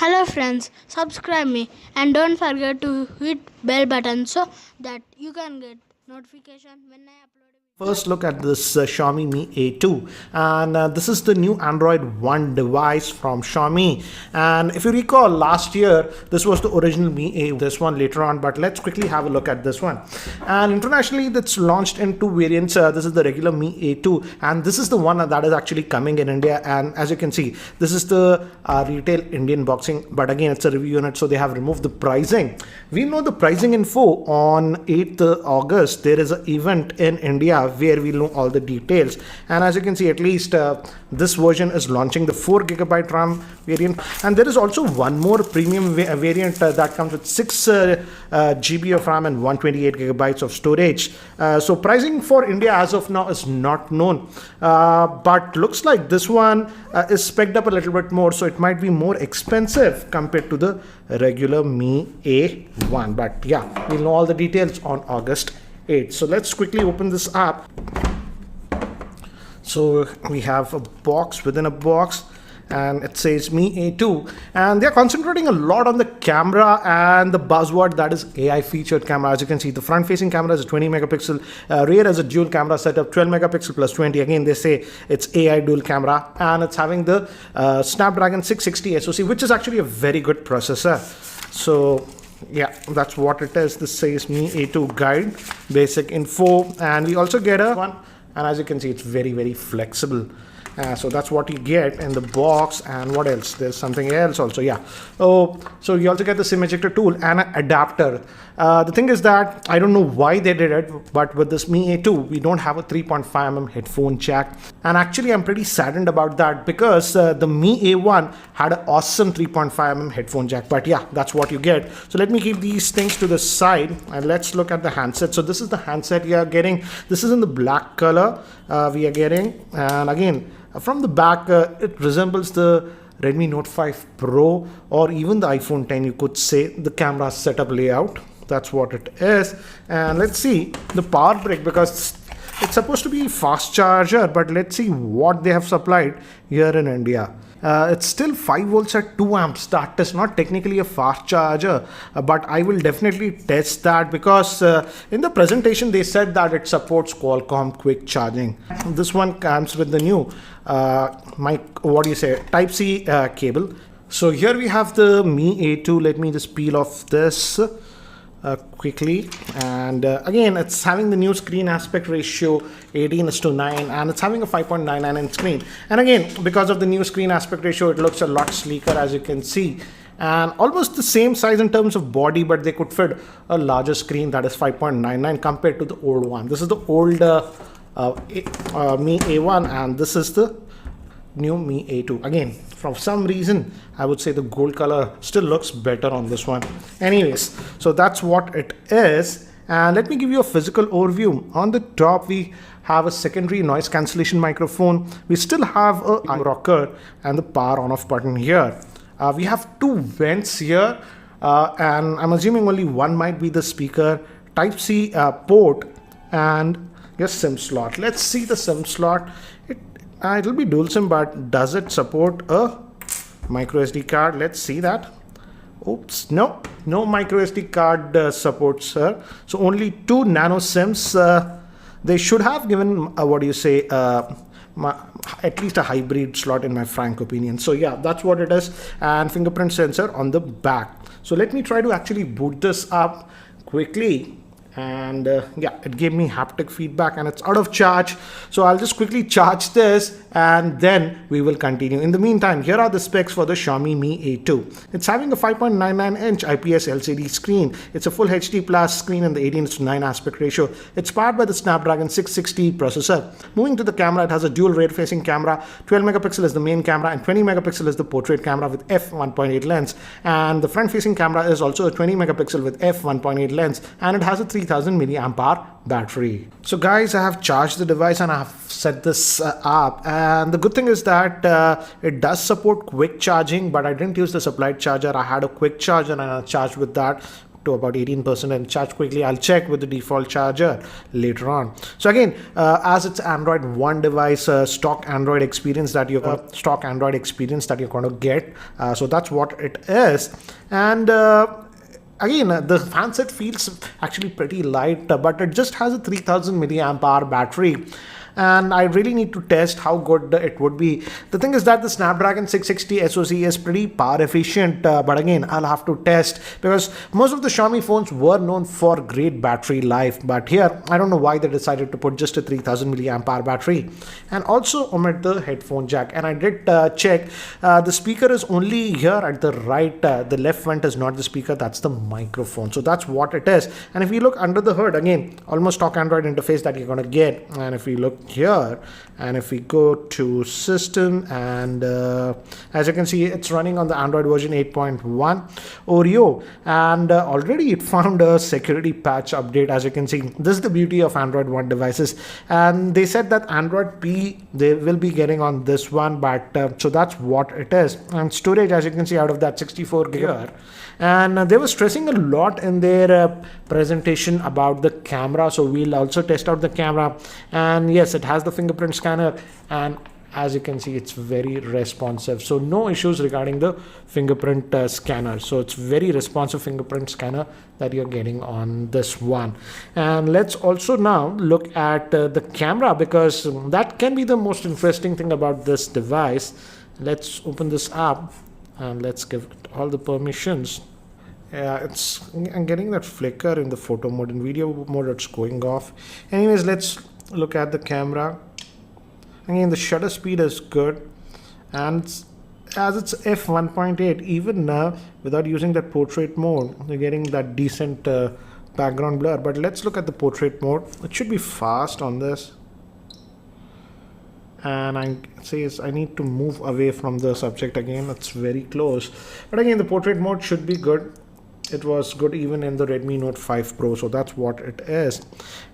Hello friends, subscribe me and don't forget to hit bell button so that you can get notification when I upload a video. First look at this Xiaomi Mi A2, and this is the new Android One device from Xiaomi. And if you recall, last year this was the original Mi A, this one later on, but let's quickly have a look at this one. And internationally that's launched in two variants. This is the regular Mi A2 and this is the one that is actually coming in India. And as you can see, this is the retail Indian boxing, but again it's a review unit, so they have removed the pricing. We know the pricing info on 8th August. There is an event in India where we'll know all the details. And as you can see, at least this version is launching the 4GB RAM variant, and there is also one more premium variant that comes with 6GB of RAM and 128GB of storage. So pricing for India as of now is not known, but looks like this one is spec'd up a little bit more, so it might be more expensive compared to the regular Mi A1. But yeah, we'll know all the details on August 8th. So let's quickly open this up. So we have a box within a box, and it says Mi A2, and they're concentrating a lot on the camera and the buzzword that is AI featured camera. As you can see, the front facing camera is a 20 megapixel, rear is a dual camera setup, 12 megapixel plus 20. Again, they say it's AI dual camera, and it's having the Snapdragon 660 SoC, which is actually a very good processor. So yeah, that's what it is. This says Mi A2 guide, basic info, and we also get a one, and as you can see, it's very flexible. So that's what you get in the box. And what else? There's something else also. Yeah. Oh, so you also get the SIM ejector tool and an adapter. The thing is that I don't know why they did it, but with this Mi A2 we don't have a 3.5mm headphone jack, and actually I'm pretty saddened about that, because the Mi A1 had an awesome 3.5mm headphone jack. But yeah, that's what you get. So let me keep these things to the side and let's look at the handset. So this is the handset we are getting. This is in the black color we are getting, and again, from the back, it resembles the Redmi Note 5 Pro or even the iPhone 10, you could say, the camera setup layout. That's what it is. And let's see the power brick, because it's supposed to be fast charger, but let's see what they have supplied here in India. It's still 5 volts at 2 amps. That is not technically a fast charger, but I will definitely test that, because in the presentation they said that it supports Qualcomm quick charging. This one comes with the new Type-C cable. So here we have the Mi A2. Let me just peel off this quickly, and again, it's having the new screen aspect ratio 18:9, and it's having a 5.99 inch screen. And again, because of the new screen aspect ratio, it looks a lot sleeker, as you can see, and almost the same size in terms of body, but they could fit a larger screen that is 5.99 compared to the old one. This is the old Mi A1, and this is the new Mi A2. Again, for some reason I would say the gold color still looks better on this one. Anyways, so that's what it is. And let me give you a physical overview. On the top we have a secondary noise cancellation microphone. We still have a rocker and the power on off button here. We have two vents here, and I'm assuming only one might be the speaker, Type-C port, and your SIM slot. Let's see the SIM slot. It'll be dual SIM, but does it support a micro SD card? Let's see that. Oops, no micro SD card support, sir. So only 2 nano SIMs. They should have given at least a hybrid slot, in my frank opinion. So yeah, that's what it is. And fingerprint sensor on the back. So let me try to actually boot this up quickly. And yeah, it gave me haptic feedback, and it's out of charge, so I'll just quickly charge this and then we will continue. In the meantime, here are the specs for the Xiaomi Mi A2. It's having a 5.99 inch IPS LCD screen. It's a full HD plus screen in the 18:9 aspect ratio. It's powered by the Snapdragon 660 processor. Moving to the camera, it has a dual rear facing camera. 12 megapixel is the main camera and 20 megapixel is the portrait camera with f1.8 lens, and the front facing camera is also a 20 megapixel with f1.8 lens, and it has a 3000 milliamp hour battery. So guys, I have charged the device and I have set this up, and the good thing is that it does support quick charging, but I didn't use the supplied charger. I had a quick charger and I charged with that. to about 18% and charge quickly. I'll check with the default charger later on. So again, as it's Android One device, stock Android experience that you're going to get. So that's what it is. And again, the handset feels actually pretty light, but it just has a 3000 milliamp hour battery. And I really need to test how good it would be. The thing is that the Snapdragon 660 SoC is pretty power efficient, but again, I'll have to test because most of the Xiaomi phones were known for great battery life, but here I don't know why they decided to put just a 3000 milliamp hour battery and also omit the headphone jack. And I did check, the speaker is only here at the right, the left vent is not the speaker, that's the microphone. So that's what it is. And if you look under the hood, again, almost stock Android interface that you're going to get. And if you look here and if we go to system, and as you can see, it's running on the Android version 8.1 Oreo, and already it found a security patch update. As you can see, this is the beauty of Android One devices, and they said that Android P they will be getting on this one, but so that's what it is. And storage, as you can see, out of that 64 gig. And they were stressing a lot in their presentation about the camera, so we'll also test out the camera. And yes, it has the fingerprint scanner, and as you can see, it's very responsive, so no issues regarding the fingerprint scanner. So it's very responsive fingerprint scanner that you're getting on this one. And let's also now look at the camera, because that can be the most interesting thing about this device. Let's open this up and let's give it all the permissions. I'm getting that flicker in the photo mode. In video mode, it's going off. Anyways, let's look at the camera. Again, the shutter speed is good, and as it's f1.8, even now without using that portrait mode, you're getting that decent background blur. But let's look at the portrait mode. It should be fast on this. And I need to move away from the subject again. It's very close, but again, the portrait mode should be good. It was good even in the Redmi Note 5 Pro, so that's what it is.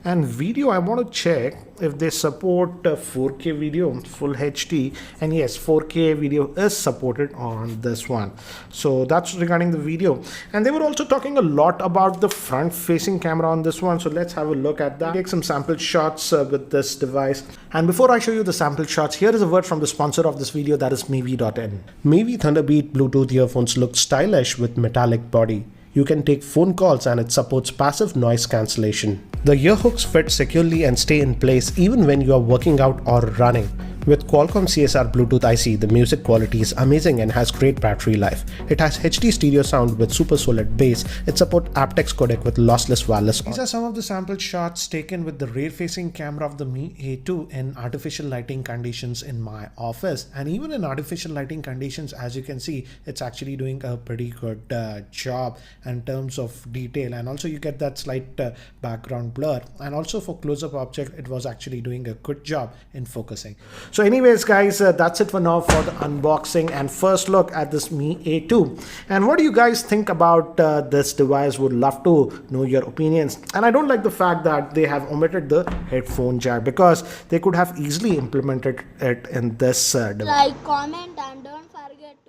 And video, I want to check if they support 4K video, full HD, and yes, 4K video is supported on this one. So that's regarding the video. And they were also talking a lot about the front facing camera on this one, so let's have a look at that. Take some sample shots with this device. And before I show you the sample shots, here is a word from the sponsor of this video, that is Mevi.in. Mevi Thunderbeat Bluetooth earphones look stylish with metallic body. You can take phone calls and it supports passive noise cancellation. The ear hooks fit securely and stay in place even when you are working out or running. With Qualcomm CSR Bluetooth IC, the music quality is amazing and has great battery life. It has HD stereo sound with super solid bass. It supports aptX codec with lossless wireless. These are some of the sample shots taken with the rear-facing camera of the Mi A2 in artificial lighting conditions in my office. And even in artificial lighting conditions, as you can see, it's actually doing a pretty good job in terms of detail. And also you get that slight background blur. And also for close-up object, it was actually doing a good job in focusing. So anyways guys, that's it for now for the unboxing and first look at this Mi A2. And what do you guys think about this device? Would love to know your opinions. And I don't like the fact that they have omitted the headphone jack, because they could have easily implemented it in this device. Like, comment, and don't forget to